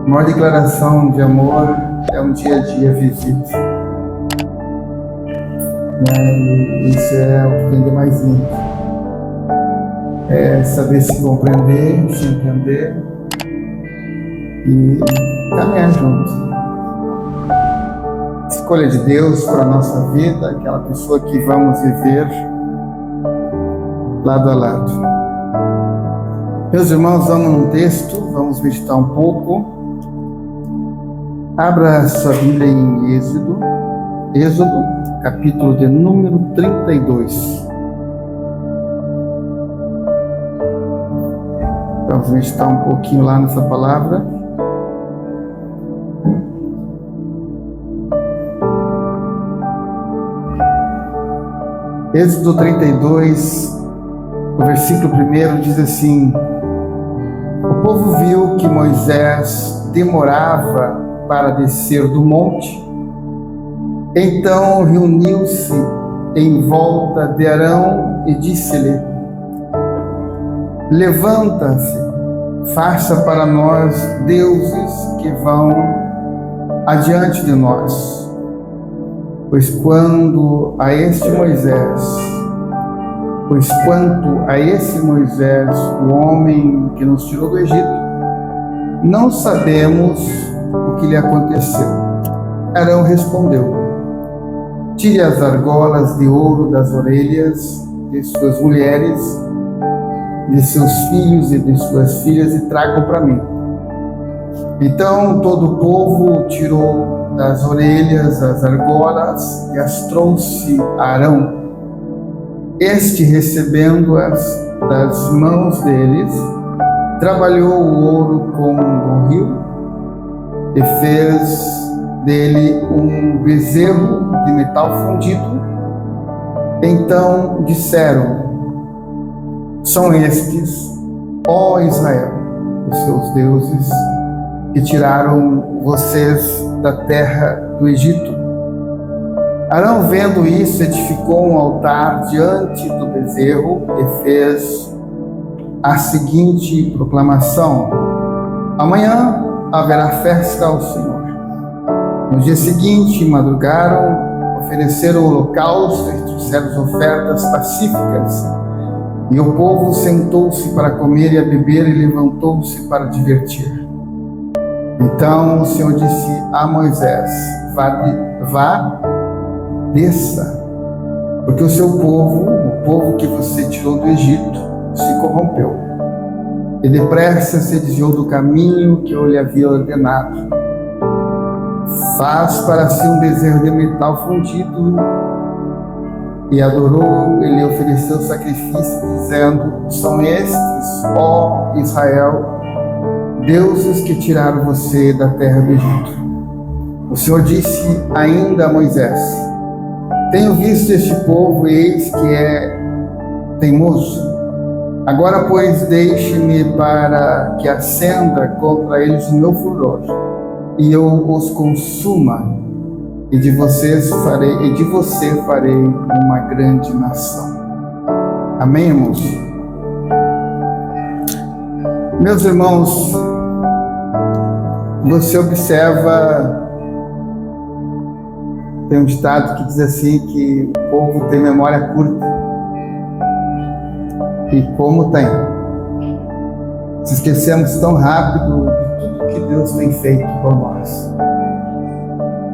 A maior declaração de amor é um dia a dia visível. Isso é o que tem de mais lindo. É saber se compreender, se entender e caminhar juntos. Escolha de Deus para a nossa vida, aquela pessoa que vamos viver lado a lado. Meus irmãos, vamos num texto, vamos meditar um pouco. Abra sua Bíblia em Êxodo, capítulo de número 32. Vamos meditar um pouquinho lá nessa palavra. Êxodo 32, o versículo 1 diz assim: O povo viu que Moisés demorava para descer do monte, então reuniu-se em volta de Arão e disse-lhe: Levanta-se, faça para nós deuses que vão adiante de nós. Pois quanto a esse Moisés, o homem que nos tirou do Egito, não sabemos o que lhe aconteceu. Arão respondeu: Tire as argolas de ouro das orelhas de suas mulheres, de seus filhos e de suas filhas e tragam para mim. Então todo o povo tirou das orelhas as argolas e as trouxe a Arão. Este, recebendo-as das mãos deles, trabalhou o ouro com um rio e fez dele um bezerro de metal fundido. Então disseram: São estes, ó Israel, os seus deuses, que tiraram vocês da terra do Egito. Arão, vendo isso, edificou um altar diante do bezerro e fez a seguinte proclamação: Amanhã haverá festa ao Senhor. No dia seguinte, madrugaram, ofereceram o holocausto e trouxeram as ofertas pacíficas. E o povo sentou-se para comer e a beber e levantou-se para divertir. Então o Senhor disse a Moisés: Vá, desça, porque o seu povo, o povo que você tirou do Egito, se corrompeu. E depressa se desviou do caminho que eu lhe havia ordenado. Faz para si um bezerro de metal fundido. E adorou, ele ofereceu sacrifício, dizendo: São estes, ó Israel, deuses que tiraram você da terra do Egito. O Senhor disse ainda a Moisés: Tenho visto este povo, e eis que é teimoso. Agora, pois, deixe-me para que acenda contra eles o meu furor, e eu os consuma, e de você farei uma grande nação. Amém, irmãos? Meus irmãos, você observa, tem um ditado que diz assim, que o povo tem memória curta. E como tem? Se esquecemos tão rápido de tudo que Deus tem feito por nós.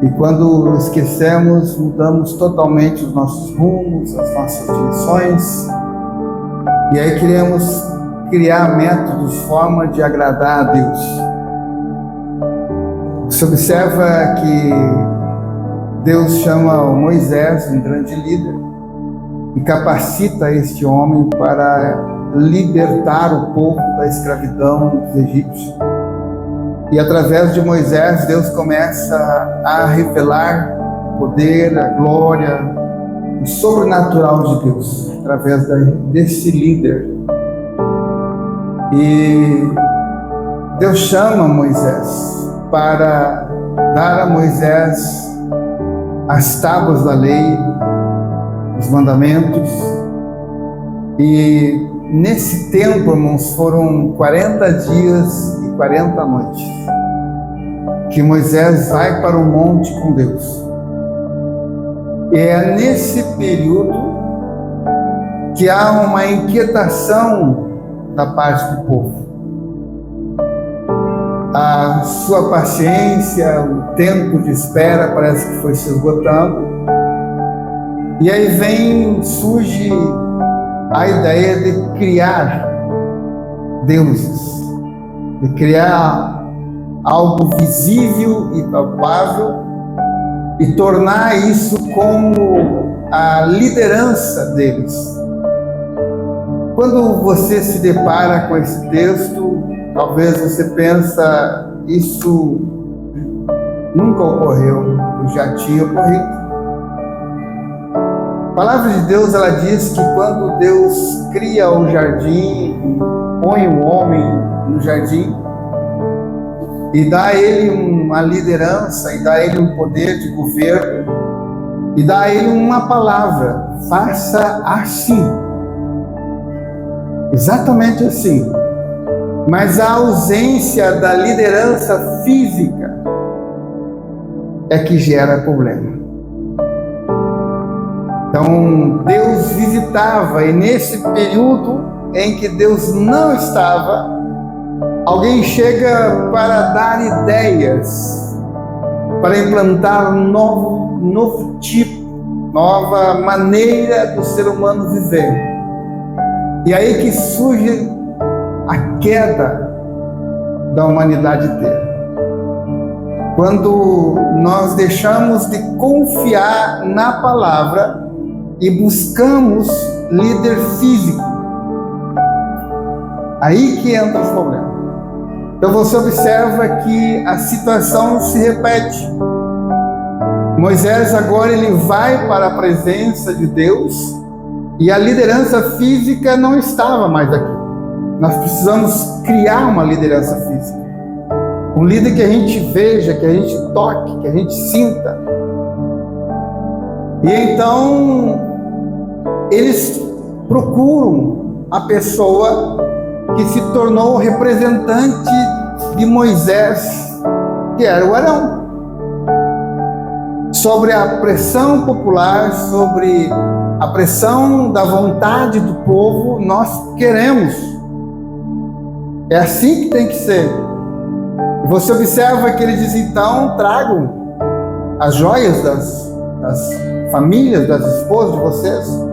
E quando esquecemos, mudamos totalmente os nossos rumos, as nossas direções. E aí queremos criar métodos, forma de agradar a Deus. Você observa que Deus chama Moisés, um grande líder, e capacita este homem para libertar o povo da escravidão dos egípcios. E através de Moisés, Deus começa a revelar o poder, a glória, o sobrenatural de Deus, através desse líder. E Deus chama Moisés para dar a Moisés as tábuas da lei, os mandamentos. E nesse tempo, irmãos, foram 40 dias e 40 noites. que Moisés vai para o monte com Deus. E é nesse período que há uma inquietação da parte do povo. A sua paciência, o tempo de espera parece que foi se esgotando. E aí surge a ideia de criar deuses, de criar algo visível e palpável e tornar isso como a liderança deles. Quando você se depara com esse texto, talvez você pensa, isso nunca ocorreu, já tinha ocorrido. A palavra de Deus, ela diz que quando Deus cria o jardim, põe o homem no jardim, e dá a ele uma liderança, e dá a ele um poder de governo, e dá a ele uma palavra: faça assim. Exatamente assim. Mas a ausência da liderança física é que gera problema. Então Deus visitava, e nesse período em que Deus não estava, alguém chega para dar ideias, para implantar um novo tipo, nova maneira do ser humano viver. E aí que surge a queda da humanidade inteira. Quando nós deixamos de confiar na palavra e buscamos líder físico, aí que entra o problema. Então você observa que a situação se repete. Moisés agora ele vai para a presença de Deus e a liderança física não estava mais aqui. Nós precisamos criar uma liderança física. Um líder que a gente veja, que a gente toque, que a gente sinta. E então eles procuram a pessoa que se tornou representante de Moisés, que era o Arão. Sobre a pressão popular, sobre a pressão da vontade do povo, nós queremos. É assim que tem que ser. Você observa que ele diz: então tragam as joias das famílias, das esposas de vocês,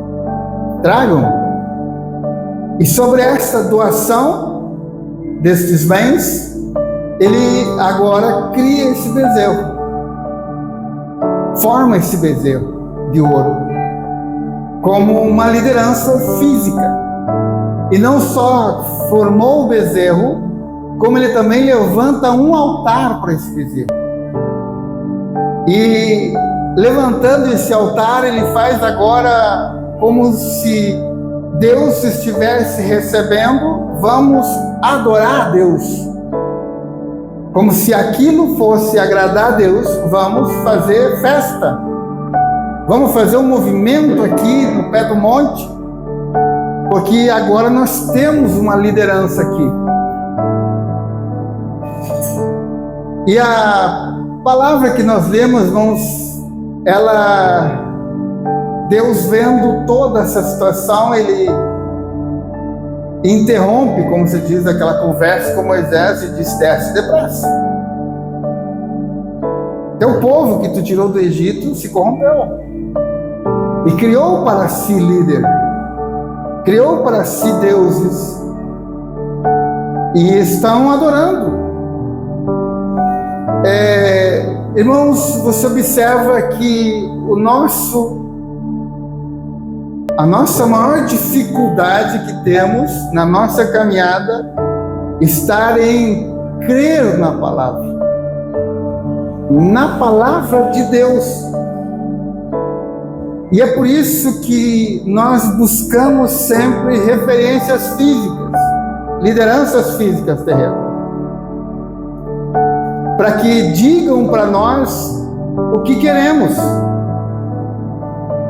tragam. E sobre essa doação destes bens, ele agora cria esse bezerro, forma esse bezerro de ouro como uma liderança física. E não só formou o bezerro, como ele também levanta um altar para esse bezerro. E levantando esse altar, ele faz agora como se Deus estivesse recebendo: vamos adorar a Deus. Como se aquilo fosse agradar a Deus, vamos fazer festa. Vamos fazer um movimento aqui no pé do monte, porque agora nós temos uma liderança aqui. E a palavra que nós lemos, irmãos, Deus vendo toda essa situação, ele interrompe, como se diz, aquela conversa com Moisés e diz: desce depressa. Teu povo que tu tirou do Egito se corrompeu e criou para si líder, criou para si deuses, e estão adorando. Irmãos, você observa que a nossa maior dificuldade que temos na nossa caminhada está em crer na palavra de Deus. E é por isso que nós buscamos sempre referências físicas, lideranças físicas terrenas, para que digam para nós o que queremos,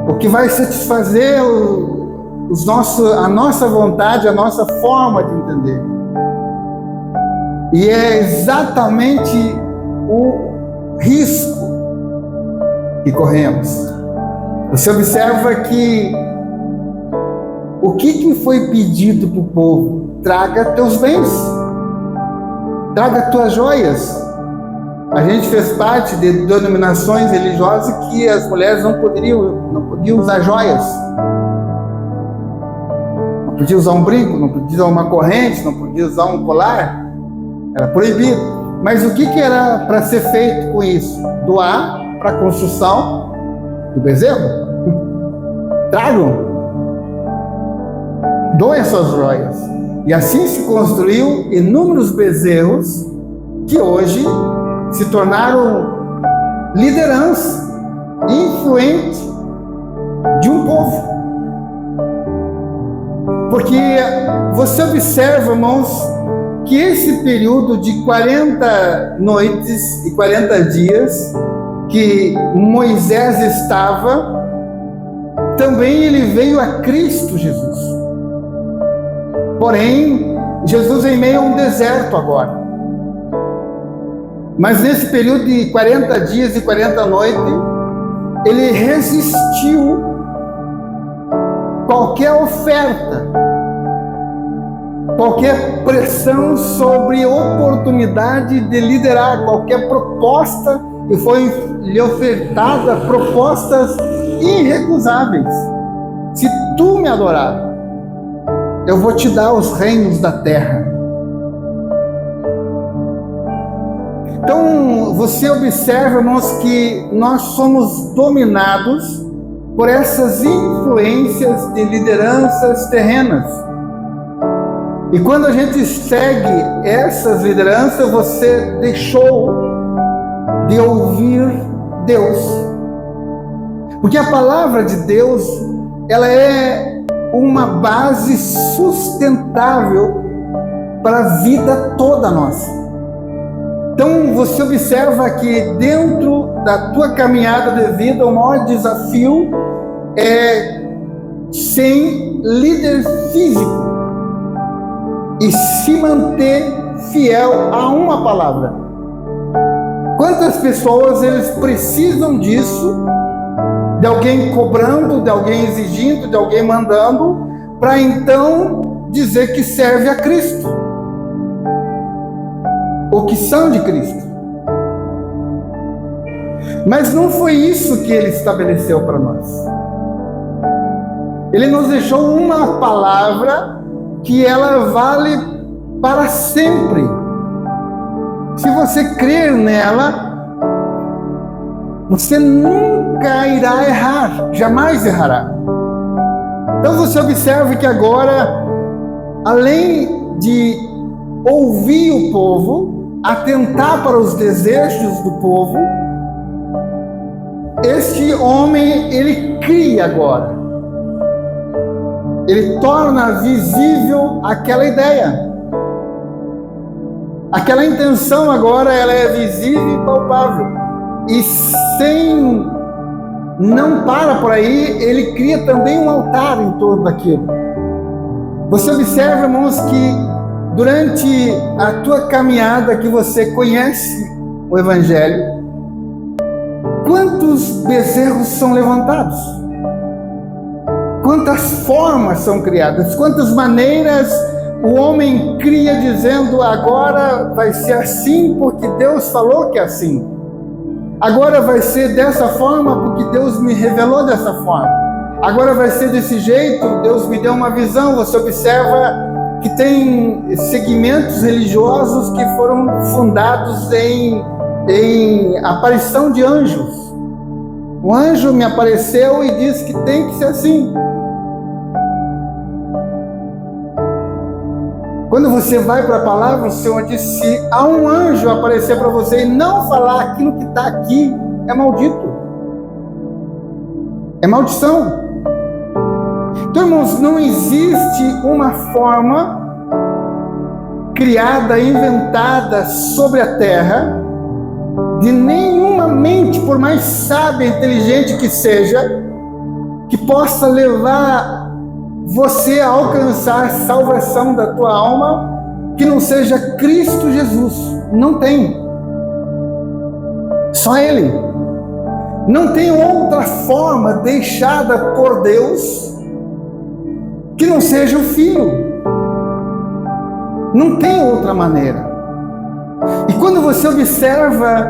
o que vai satisfazer a nossa vontade, a nossa forma de entender. E é exatamente o risco que corremos. Você observa que o que foi pedido para o povo? Traga teus bens, traga tuas joias. A gente fez parte de denominações religiosas que as mulheres não podiam usar joias. Não podia usar um brinco, não podia usar uma corrente, não podia usar um colar. Era proibido. Mas o que era para ser feito com isso? Doar para a construção do bezerro. Tragam. Doem suas joias. E assim se construiu inúmeros bezerros que hoje se tornaram liderança influente de um povo. Porque você observa, irmãos, que esse período de 40 noites e 40 dias que Moisés estava, também ele veio a Cristo Jesus. Porém, Jesus em meio a um deserto agora. Mas nesse período de 40 dias e 40 noites, ele resistiu qualquer oferta, qualquer pressão sobre oportunidade de liderar, qualquer proposta, e foi-lhe ofertada propostas irrecusáveis. Se tu me adorar, eu vou te dar os reinos da terra. Então, você observa, irmãos, que nós somos dominados por essas influências de lideranças terrenas. E quando a gente segue essas lideranças, você deixou de ouvir Deus. Porque a palavra de Deus, ela é uma base sustentável para a vida toda nossa. Então você observa que dentro da tua caminhada de vida, o maior desafio é ser líder físico e se manter fiel a uma palavra. Quantas pessoas eles precisam disso, de alguém cobrando, de alguém exigindo, de alguém mandando, para então dizer que serve a Cristo, ou que são de Cristo. Mas não foi isso que ele estabeleceu para nós. Ele nos deixou uma palavra que ela vale para sempre. Se você crer nela, você nunca irá errar, jamais errará. Então você observa que agora, além de ouvir o povo, atentar para os desejos do povo, este homem, ele cria agora. Ele torna visível aquela ideia. Aquela intenção agora, ela é visível e palpável. E não para por aí, ele cria também um altar em torno daquilo. Você observa, irmãos, que durante a tua caminhada que você conhece o Evangelho, quantos bezerros são levantados? Quantas formas são criadas? Quantas maneiras o homem cria dizendo, agora vai ser assim porque Deus falou que é assim. Agora vai ser dessa forma porque Deus me revelou dessa forma. Agora vai ser desse jeito, Deus me deu uma visão. Você observa que tem segmentos religiosos que foram fundados em aparição de anjos. O anjo me apareceu e disse que tem que ser assim. Quando você vai para a palavra, o Senhor disse, se há um anjo aparecer para você e não falar aquilo que está aqui, é maldito. É maldição. Então, irmãos, não existe uma forma criada, inventada sobre a terra, de nenhuma mente, por mais sábia e inteligente que seja, que possa levar você a alcançar a salvação da tua alma, que não seja Cristo Jesus. Não tem. Só Ele. Não tem outra forma deixada por Deus que não seja o Filho. Não tem outra maneira. E quando você observa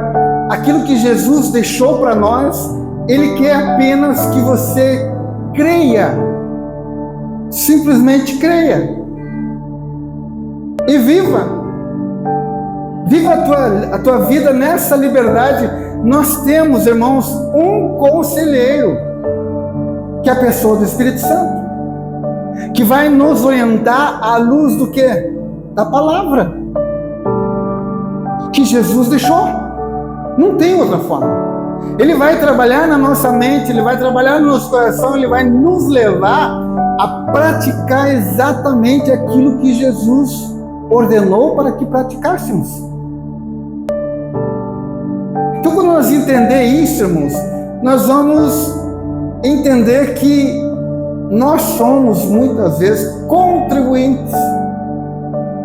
aquilo que Jesus deixou para nós, Ele quer apenas que você creia. Simplesmente creia. E viva. Viva a tua vida nessa liberdade. Nós temos, irmãos, um conselheiro, que é a pessoa do Espírito Santo, que vai nos orientar à luz do quê? Da palavra que Jesus deixou. Não tem outra forma. Ele vai trabalhar na nossa mente, Ele vai trabalhar no nosso coração, Ele vai nos levar a praticar exatamente aquilo que Jesus ordenou para que praticássemos. Então, quando nós entender isso, irmãos, nós vamos entender que nós somos muitas vezes contribuintes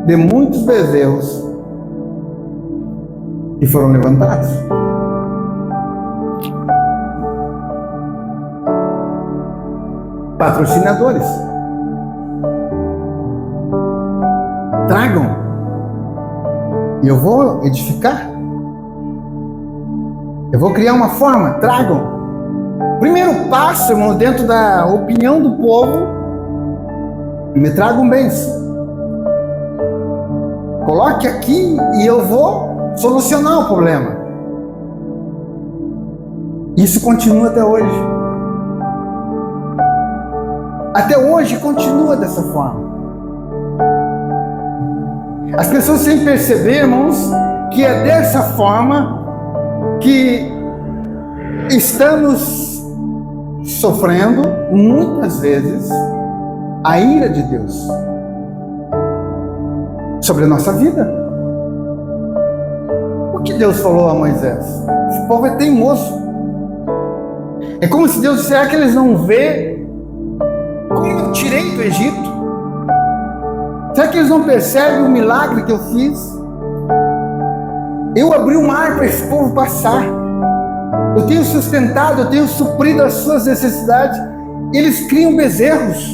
de muitos bezerros que foram levantados. Patrocinadores. Tragam. E eu vou edificar. Eu vou criar uma forma. Tragam. Primeiro passo, irmão, dentro da opinião do povo, me tragam bens. Coloque aqui e eu vou solucionar o problema. Isso continua até hoje. Até hoje continua dessa forma. As pessoas sem perceber, irmãos, que é dessa forma que estamos sofrendo, muitas vezes, a ira de Deus sobre a nossa vida. O que Deus falou a Moisés? Esse povo é teimoso. É como se Deus dissesse: será que eles não vê como eu tirei do Egito? Será que eles não percebem o milagre que eu fiz? Eu abri o mar para esse povo passar. Eu tenho sustentado, eu tenho suprido as suas necessidades. Eles criam bezerros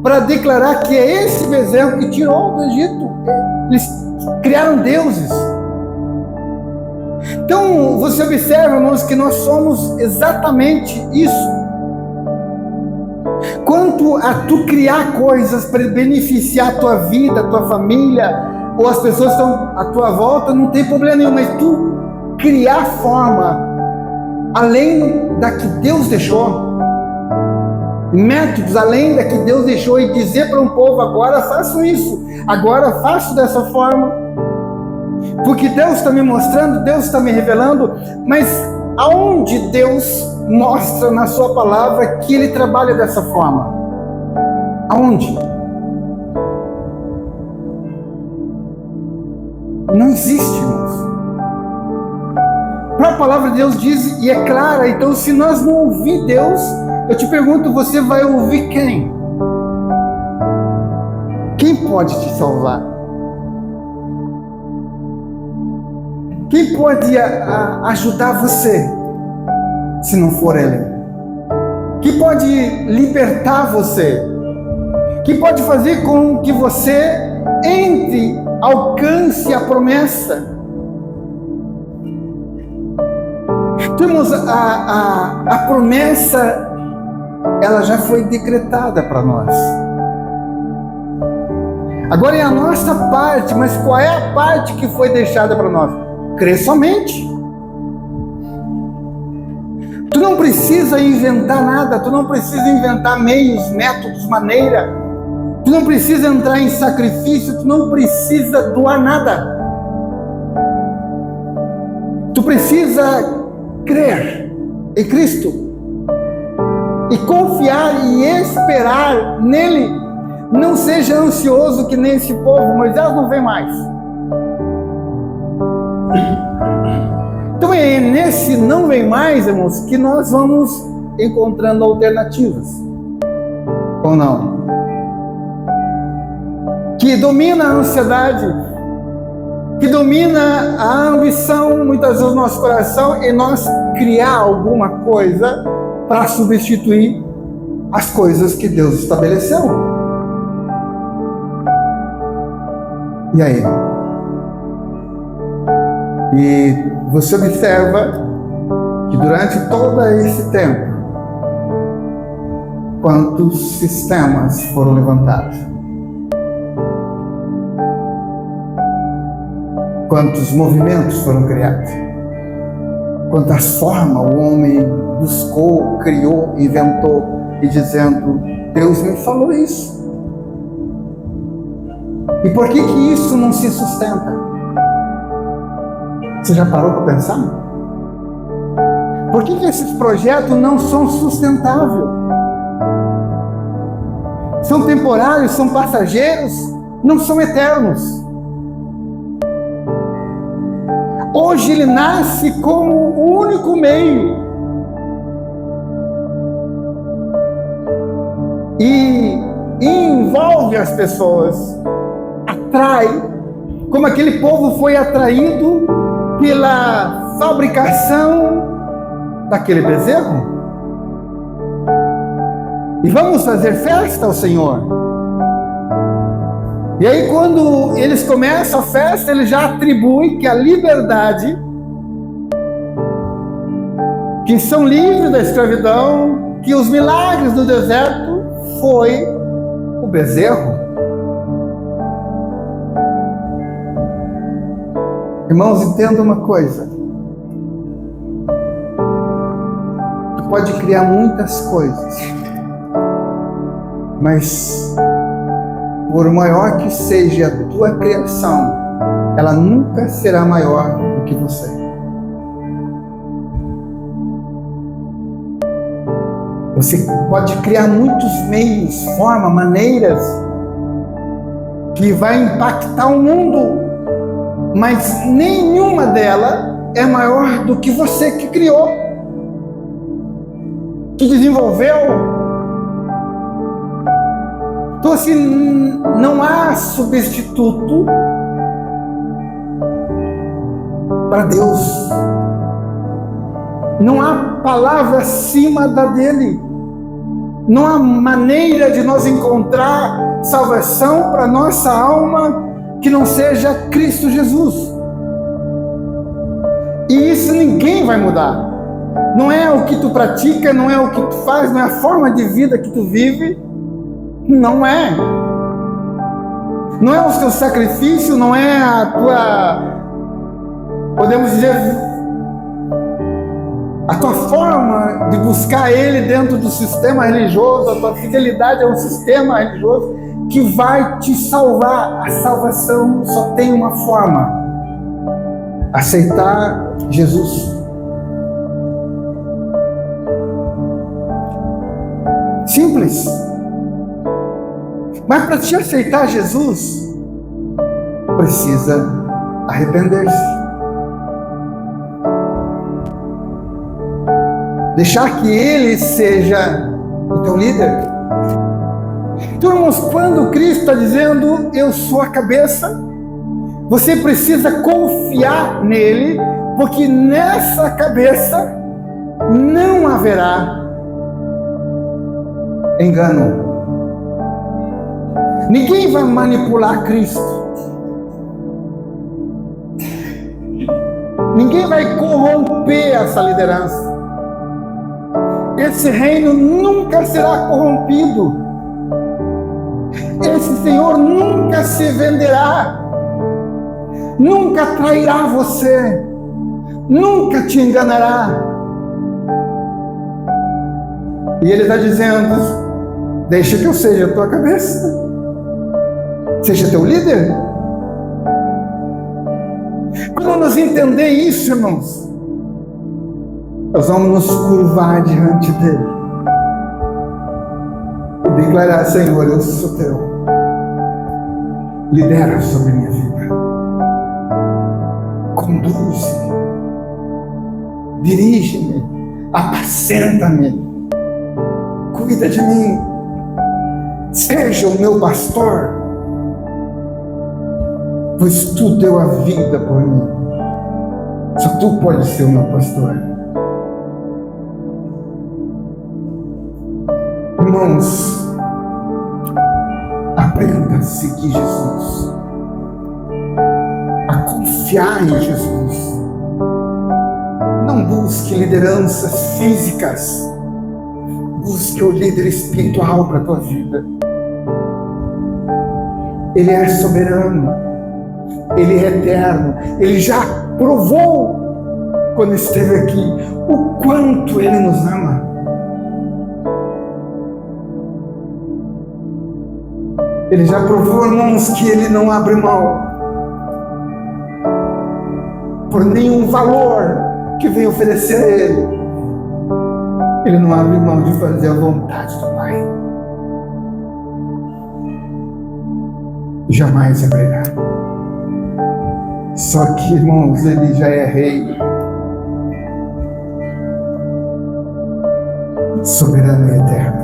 para declarar que é esse bezerro que tirou do Egito. Eles criaram deuses. Então, você observa, irmãos, que nós somos exatamente isso. Quanto a tu criar coisas para beneficiar a tua vida, a tua família, ou as pessoas que estão à tua volta, não tem problema nenhum, mas tu criar forma além da que Deus deixou, métodos além da que Deus deixou, e dizer para um povo: agora faço isso, agora faço dessa forma, porque Deus está me mostrando, Deus está me revelando. Mas aonde Deus mostra na sua palavra que Ele trabalha dessa forma? Aonde? Não existe, irmãos. A palavra de Deus diz, e é clara. Então, se nós não ouvir Deus, eu te pergunto: você vai ouvir quem? Quem pode te salvar? Quem pode ajudar você, se não for Ele? Quem pode libertar você? Quem pode fazer com que você entre, alcance a promessa? Temos a promessa, ela já foi decretada para nós. Agora é a nossa parte. Mas qual é a parte que foi deixada para nós? Crer somente. Tu não precisa inventar nada, tu não precisa inventar meios, métodos, maneira, tu não precisa entrar em sacrifício, tu não precisa doar nada. Tu precisa crer em Cristo e confiar e esperar nele. Não seja ansioso que nem esse povo. Moisés não vem mais. Então é nesse não vem mais, irmãos, que nós vamos encontrando alternativas, ou não? Que domina a ansiedade, que domina a ambição, muitas vezes, no nosso coração, e nós criar alguma coisa para substituir as coisas que Deus estabeleceu. E aí? E você observa que durante todo esse tempo, quantos sistemas foram levantados? Quantos movimentos foram criados? Quantas formas o homem buscou, criou, inventou, e dizendo: Deus me falou isso. E por que isso não se sustenta? Você já parou para pensar? Por que esses projetos não são sustentáveis? São temporários, são passageiros, não são eternos. Hoje ele nasce como o único meio. E envolve as pessoas, atrai, como aquele povo foi atraído pela fabricação daquele bezerro. E vamos fazer festa ao Senhor. E aí, quando eles começam a festa, ele já atribui que a liberdade, que são livres da escravidão, que os milagres do deserto foi o bezerro. Irmãos, entenda uma coisa. Tu pode criar muitas coisas, mas por maior que seja a tua criação, ela nunca será maior do que você. Você pode criar muitos meios, formas, maneiras que vai impactar o mundo, mas nenhuma delas é maior do que você que criou, que desenvolveu. Então, assim, não há substituto para Deus. Não há palavra acima da dele. Não há maneira de nós encontrar salvação para nossa alma que não seja Cristo Jesus. E isso ninguém vai mudar. Não é o que tu pratica, não é o que tu faz, não é a forma de vida que tu vive. Não é. Não é o seu sacrifício, não é a tua, podemos dizer, a tua forma de buscar Ele dentro do sistema religioso, a tua fidelidade a um sistema religioso que vai te salvar. A salvação só tem uma forma: aceitar Jesus. Simples. Mas para te aceitar Jesus, precisa arrepender-se. Deixar que Ele seja o teu líder. Então, irmãos, quando Cristo está dizendo, eu sou a cabeça, você precisa confiar nele, porque nessa cabeça não haverá engano. Ninguém vai manipular Cristo. Ninguém vai corromper essa liderança. Esse reino nunca será corrompido. Esse Senhor nunca se venderá. Nunca trairá você. Nunca te enganará. E Ele está dizendo: deixa que eu seja a tua cabeça. Seja teu líder. Quando nós entender isso, irmãos, nós vamos nos curvar diante dele e declarar: Senhor, eu sou teu. Lidera sobre minha vida. Conduz-me. Dirige-me. Apacenta-me. Cuida de mim. Seja o meu pastor. pois tu deu a vida por mim. Só tu pode ser o meu pastor. Irmãos, aprenda a seguir Jesus, a confiar em Jesus. Não busque lideranças físicas, busque o líder espiritual para a tua vida. Ele é soberano, Ele é eterno, Ele já provou quando esteve aqui o quanto Ele nos ama. Ele já provou, irmãos, que Ele não abre mão por nenhum valor que venha oferecer a Ele. Ele não abre mão de fazer a vontade do Pai. Jamais abrirá. Só que, irmãos, Ele já é Rei, soberano e eterno.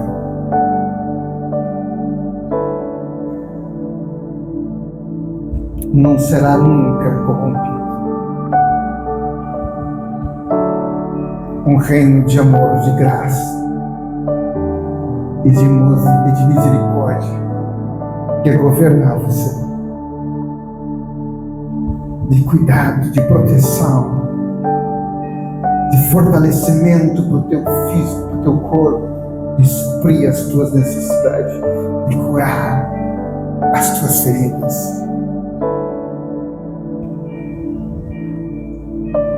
Não será nunca corrompido. Um reino de amor, de graça e de misericórdia que governar você, de cuidado, de proteção, de fortalecimento para o teu físico, para o teu corpo, de suprir as tuas necessidades, de curar as tuas feridas.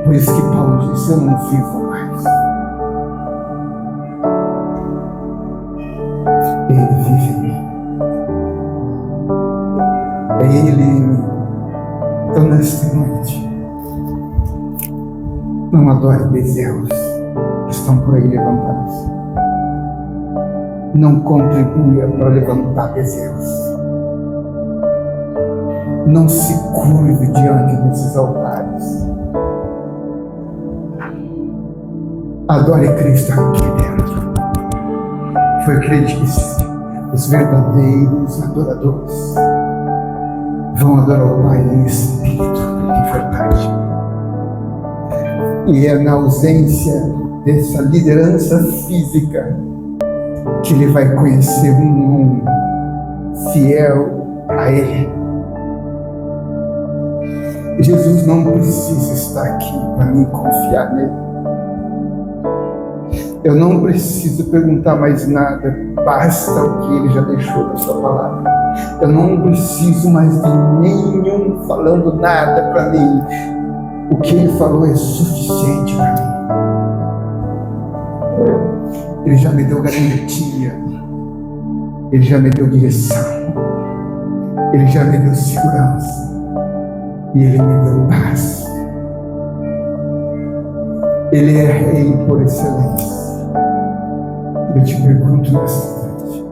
Por isso que Paulo disse: eu não vivo mais, Ele vive em mim. É Ele em mim. Então, nesta noite, não adore bezerros que estão por aí levantados. Não contribua para levantar bezerros. Não se curve diante desses altares. Adore Cristo aqui dentro. Foi o que ele disse: os verdadeiros adoradores vão adorar o Pai em espírito e em verdade. E é na ausência dessa liderança física que ele vai conhecer um fiel a Ele. Jesus não precisa estar aqui para mim confiar nele. Eu não preciso perguntar mais nada, basta o que Ele já deixou na sua palavra. Eu não preciso mais de nenhum falando nada para mim. O que Ele falou é suficiente para mim. Ele já me deu garantia, Ele já me deu direção, Ele já me deu segurança e Ele me deu paz. Ele é Rei por excelência. Eu te pergunto nesta noite: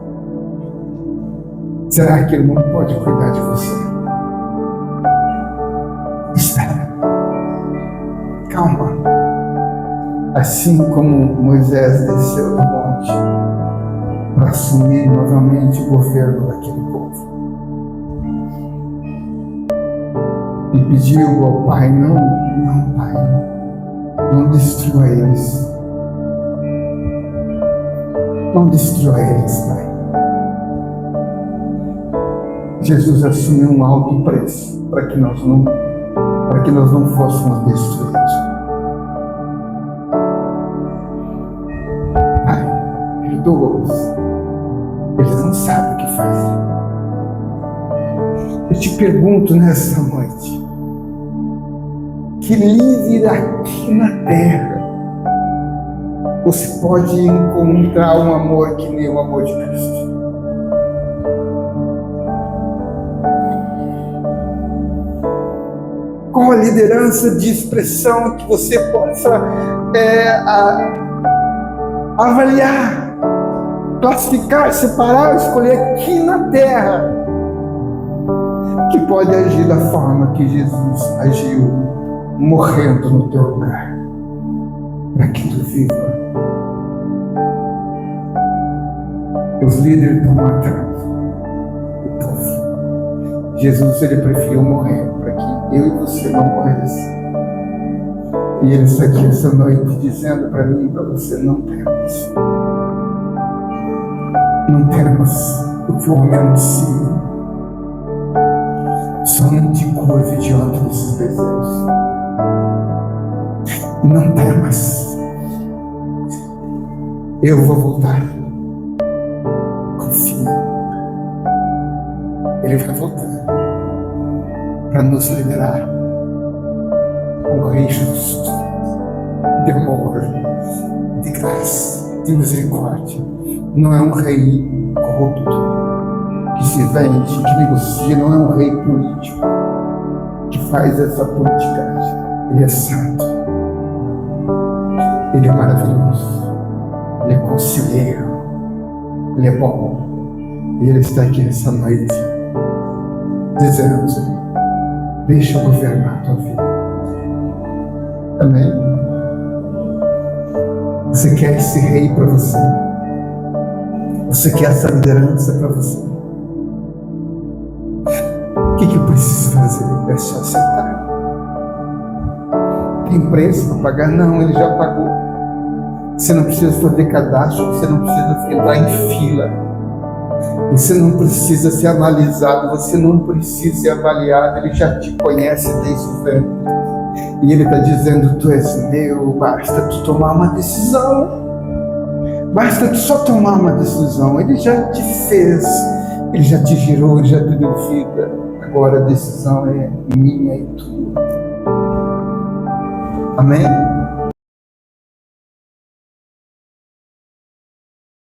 será que Ele não pode cuidar de você? Espera, calma. Assim como Moisés desceu do monte para assumir novamente o governo daquele povo e pediu ao Pai: não, Pai, não destrua eles. Não destrua eles, Pai. Jesus assumiu um alto preço para que nós não fôssemos destruídos. Pai, perdoa-os. Eles não sabem o que fazem. Eu te pergunto nesta noite: que líder aqui na terra você pode encontrar um amor que nem o amor de Cristo? Qual a liderança de expressão que você possa avaliar, classificar, separar, escolher aqui na terra, que pode agir da forma que Jesus agiu, morrendo no teu lugar, para que tu viva? Os líderes estão matando o povo. Jesus, ele preferiu morrer para eu e você não morresse. E Ele está aqui essa noite dizendo para mim e para você: não temas. Não temas o que o homem anuncia. Só não te curve diante desses desejos. Não temas. Eu vou voltar. Confia. Ele vai voltar para nos liberar. Um rei justo, de amor, de graça, de misericórdia. Não é um rei corrupto, que se vende, que negocia. Não é um rei político, que faz essa politicagem. Ele é santo. Ele é maravilhoso. Ele é conselheiro. Ele é bom. E Ele está aqui nessa noite, dizendo: deixa eu governar a tua vida. Amém? Você quer esse rei para você? Você quer essa liderança para você? O que eu preciso fazer? É só aceitar. Tem preço para pagar? Não, Ele já pagou. Você não precisa fazer cadastro, você não precisa entrar em fila. Você não precisa ser analisado, você não precisa ser avaliado. Ele já te conhece desde o ventre. E Ele está dizendo: tu és meu, basta tu tomar uma decisão. Basta tu só tomar uma decisão. Ele já te fez, Ele já te gerou, Ele já te deu vida. Agora a decisão é minha e tua. Amém?